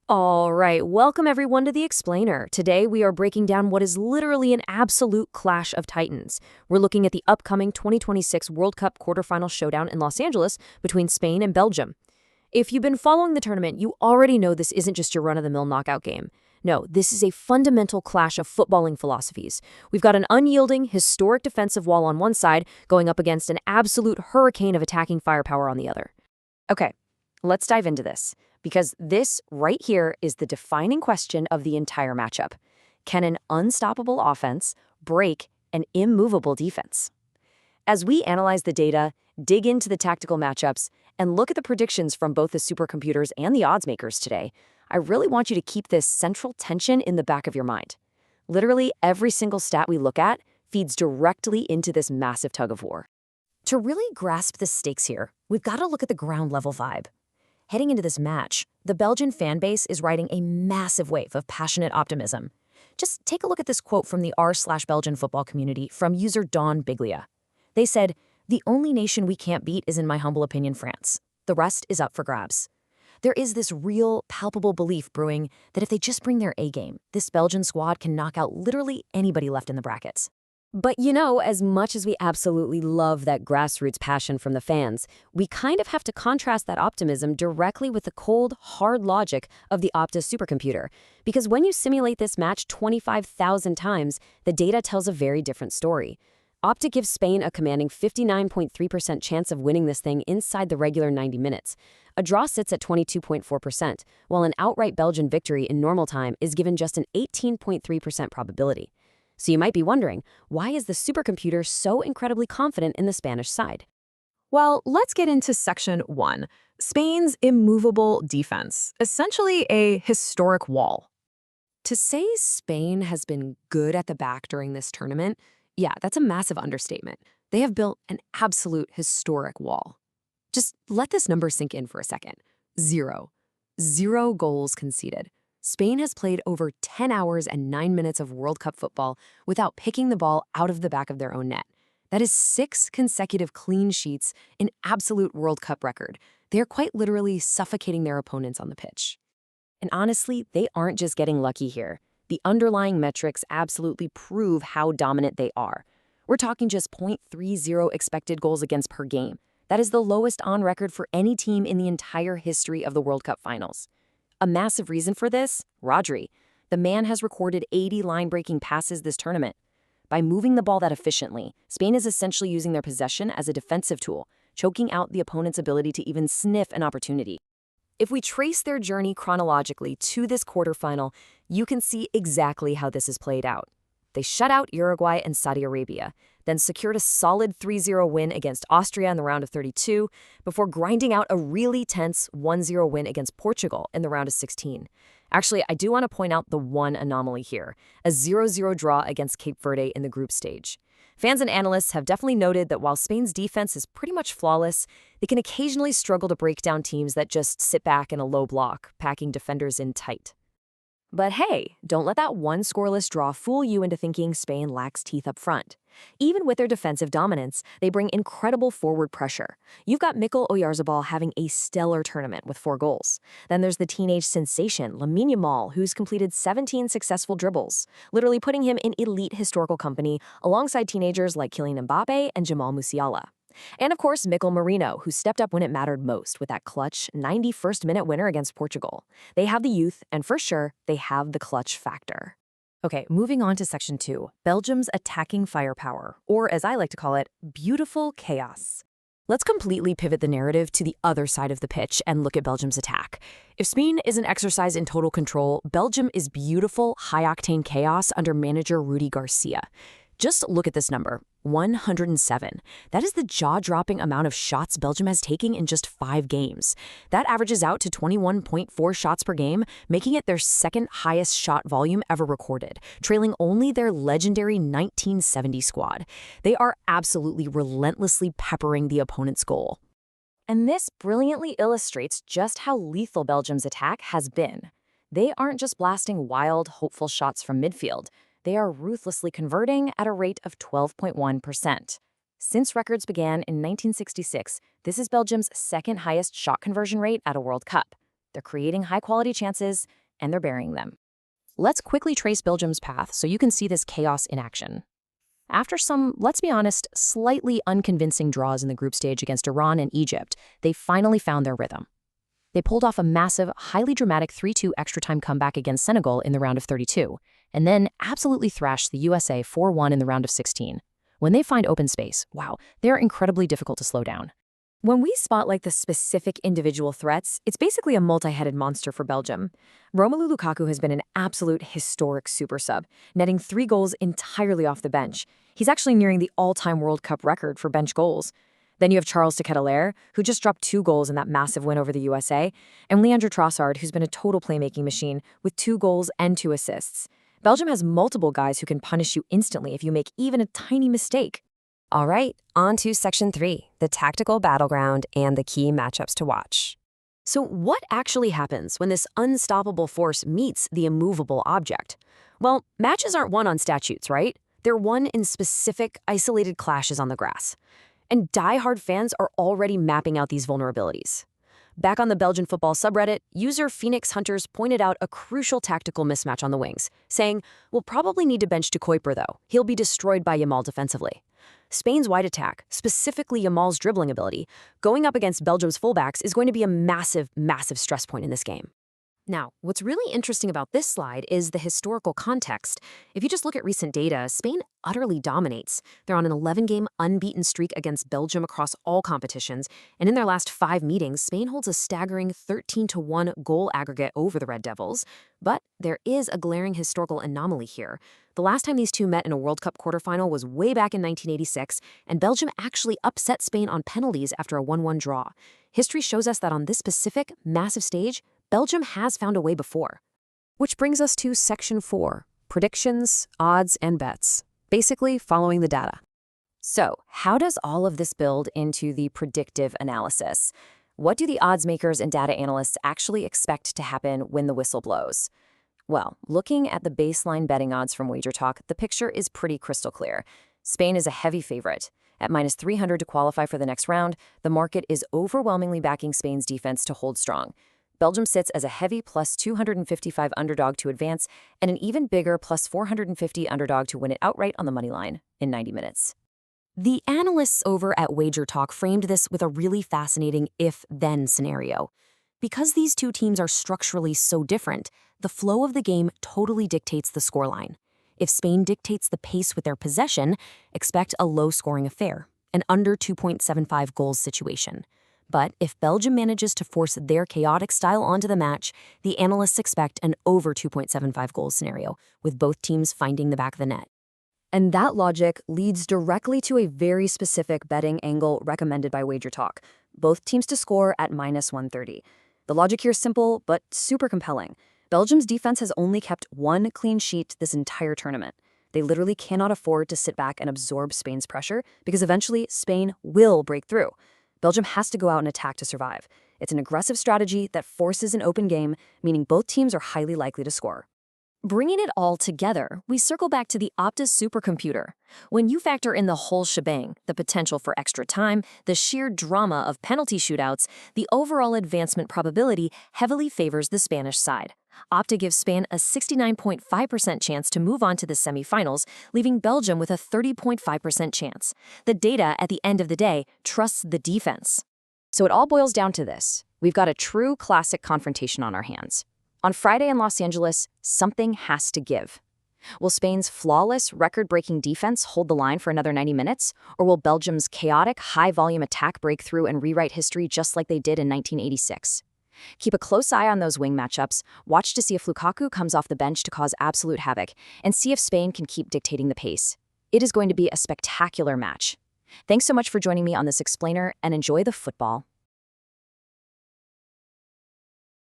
All right, welcome everyone to The Explainer. Today we are breaking down what is literally an absolute clash of titans. We're looking at the upcoming 2026 World Cup quarterfinal showdown in Los Angeles between Spain and Belgium. If you've been following the tournament, you already know this isn't just your run-of-the-mill knockout game. No, this is a fundamental clash of footballing philosophies. We've got an unyielding, historic defensive wall on one side going up against an absolute hurricane of attacking firepower on the other. Okay, let's dive into this, because this right here is the defining question of the entire matchup. Can an unstoppable offense break an immovable defense? As we analyze the data, dig into the tactical matchups, and look at the predictions from both the supercomputers and the odds makers today, I really want you to keep this central tension in the back of your mind. Literally every single stat we look at feeds directly into this massive tug of war. To really grasp the stakes here, we've got to look at the ground level vibe. Heading into this match, the Belgian fan base is riding a massive wave of passionate optimism. Just take a look at this quote from the r/Belgian football community from user Dawn Biglia. They said, "The only nation we can't beat is, in my humble opinion, France. The rest is up for grabs." There is this real, palpable belief brewing that if they just bring their A-game, this Belgian squad can knock out literally anybody left in the brackets. But as much as we absolutely love that grassroots passion from the fans, we kind of have to contrast that optimism directly with the cold, hard logic of the Opta supercomputer. Because when you simulate this match 25,000 times, the data tells a very different story. Opta gives Spain a commanding 59.3% chance of winning this thing inside the regular 90 minutes. A draw sits at 22.4%, while an outright Belgian victory in normal time is given just an 18.3% probability. So you might be wondering, why is the supercomputer so incredibly confident in the Spanish side? Well, let's get into section 1, Spain's immovable defense, essentially a historic wall. To say Spain has been good at the back during this tournament, yeah, that's a massive understatement. They have built an absolute historic wall. Just let this number sink in for a second. 0. 0 goals conceded. Spain has played over 10 hours and 9 minutes of World Cup football without picking the ball out of the back of their own net. That is 6 consecutive clean sheets, an absolute World Cup record. They are quite literally suffocating their opponents on the pitch. And honestly, they aren't just getting lucky here. The underlying metrics absolutely prove how dominant they are. We're talking just 0.30 expected goals against per game. That is the lowest on record for any team in the entire history of the World Cup finals. A massive reason for this? Rodri. The man has recorded 80 line-breaking passes this tournament. By moving the ball that efficiently, Spain is essentially using their possession as a defensive tool, choking out the opponent's ability to even sniff an opportunity. If we trace their journey chronologically to this quarterfinal, you can see exactly how this is played out. They shut out Uruguay and Saudi Arabia, then secured a solid 3-0 win against Austria in the round of 32, before grinding out a really tense 1-0 win against Portugal in the round of 16. Actually, I do want to point out the one anomaly here, a 0-0 draw against Cape Verde in the group stage. Fans and analysts have definitely noted that while Spain's defense is pretty much flawless, they can occasionally struggle to break down teams that just sit back in a low block, packing defenders in tight. But hey, don't let that one scoreless draw fool you into thinking Spain lacks teeth up front. Even with their defensive dominance, they bring incredible forward pressure. You've got Mikel Oyarzabal having a stellar tournament with 4 goals. Then there's the teenage sensation, Lamine Yamal, who's completed 17 successful dribbles, literally putting him in elite historical company alongside teenagers like Kylian Mbappe and Jamal Musiala. And of course, Mikel Merino, who stepped up when it mattered most with that clutch 91st-minute winner against Portugal. They have the youth, and for sure, they have the clutch factor. Okay, moving on to section 2, Belgium's attacking firepower, or as I like to call it, beautiful chaos. Let's completely pivot the narrative to the other side of the pitch and look at Belgium's attack. If Spain is an exercise in total control, Belgium is beautiful, high-octane chaos under manager Rudi Garcia. Just look at this number, 107. That is the jaw-dropping amount of shots Belgium has taken in just 5 games. That averages out to 21.4 shots per game, making it their second highest shot volume ever recorded, trailing only their legendary 1970 squad. They are absolutely relentlessly peppering the opponent's goal. And this brilliantly illustrates just how lethal Belgium's attack has been. They aren't just blasting wild, hopeful shots from midfield. They are ruthlessly converting at a rate of 12.1%. Since records began in 1966, this is Belgium's second highest shot conversion rate at a World Cup. they're creating high-quality chances, and they're burying them. Let's quickly trace Belgium's path so you can see this chaos in action. After some, let's be honest, slightly unconvincing draws in the group stage against Iran and Egypt, they finally found their rhythm. They pulled off a massive, highly dramatic 3-2 extra-time comeback against Senegal in the round of 32, and then absolutely thrashed the USA 4-1 in the round of 16. When they find open space, wow, they're incredibly difficult to slow down. When we spotlight the specific individual threats, it's basically a multi-headed monster for Belgium. Romelu Lukaku has been an absolute historic super sub, netting 3 goals entirely off the bench. He's actually nearing the all-time World Cup record for bench goals. Then you have Charles de Ketelaere, who just dropped 2 goals in that massive win over the USA, and Leandro Trossard, who's been a total playmaking machine with 2 goals and 2 assists. Belgium has multiple guys who can punish you instantly if you make even a tiny mistake. All right, on to Section 3, the tactical battleground and the key matchups to watch. So what actually happens when this unstoppable force meets the immovable object? Well, matches aren't won on statutes, right? They're won in specific, isolated clashes on the grass. And die-hard fans are already mapping out these vulnerabilities. Back on the Belgian football subreddit, user Phoenix Hunters pointed out a crucial tactical mismatch on the wings, saying, "We'll probably need to bench to Kuiper though. He'll be destroyed by Yamal defensively." Spain's wide attack, specifically Yamal's dribbling ability, going up against Belgium's fullbacks is going to be a massive, massive stress point in this game. Now, what's really interesting about this slide is the historical context. If you just look at recent data, Spain utterly dominates. They're on an 11-game unbeaten streak against Belgium across all competitions, and in their last 5 meetings, Spain holds a staggering 13-1 goal aggregate over the Red Devils. But there is a glaring historical anomaly here. The last time these two met in a World Cup quarterfinal was way back in 1986, and Belgium actually upset Spain on penalties after a 1-1 draw. History shows us that on this specific, massive stage, Belgium has found a way before. Which brings us to Section 4, predictions, odds, and bets. Basically, following the data. So, how does all of this build into the predictive analysis? What do the odds makers and data analysts actually expect to happen when the whistle blows? Well, looking at the baseline betting odds from Wager Talk, the picture is pretty crystal clear. Spain is a heavy favorite. At -300 to qualify for the next round, the market is overwhelmingly backing Spain's defense to hold strong. Belgium sits as a heavy +255 underdog to advance and an even bigger +450 underdog to win it outright on the money line in 90 minutes. The analysts over at Wager Talk framed this with a really fascinating if-then scenario. Because these two teams are structurally so different, the flow of the game totally dictates the scoreline. If Spain dictates the pace with their possession, expect a low-scoring affair, an under 2.75 goals situation. But if Belgium manages to force their chaotic style onto the match, the analysts expect an over 2.75 goals scenario, with both teams finding the back of the net. And that logic leads directly to a very specific betting angle recommended by Wager Talk, both teams to score at -130. The logic here is simple, but super compelling. Belgium's defense has only kept 1 clean sheet this entire tournament. They literally cannot afford to sit back and absorb Spain's pressure, because eventually Spain will break through. Belgium has to go out and attack to survive. It's an aggressive strategy that forces an open game, meaning both teams are highly likely to score. Bringing it all together, we circle back to the Opta supercomputer. When you factor in the whole shebang, the potential for extra time, the sheer drama of penalty shootouts, the overall advancement probability heavily favors the Spanish side. Opta gives Spain a 69.5% chance to move on to the semifinals, leaving Belgium with a 30.5% chance. The data, at the end of the day, trusts the defense. So it all boils down to this. We've got a true classic confrontation on our hands. On Friday in Los Angeles, something has to give. Will Spain's flawless, record-breaking defense hold the line for another 90 minutes? Or will Belgium's chaotic, high-volume attack break through and rewrite history just like they did in 1986? Keep a close eye on those wing matchups, watch to see if Lukaku comes off the bench to cause absolute havoc, and see if Spain can keep dictating the pace. It is going to be a spectacular match. Thanks so much for joining me on this explainer, and enjoy the football.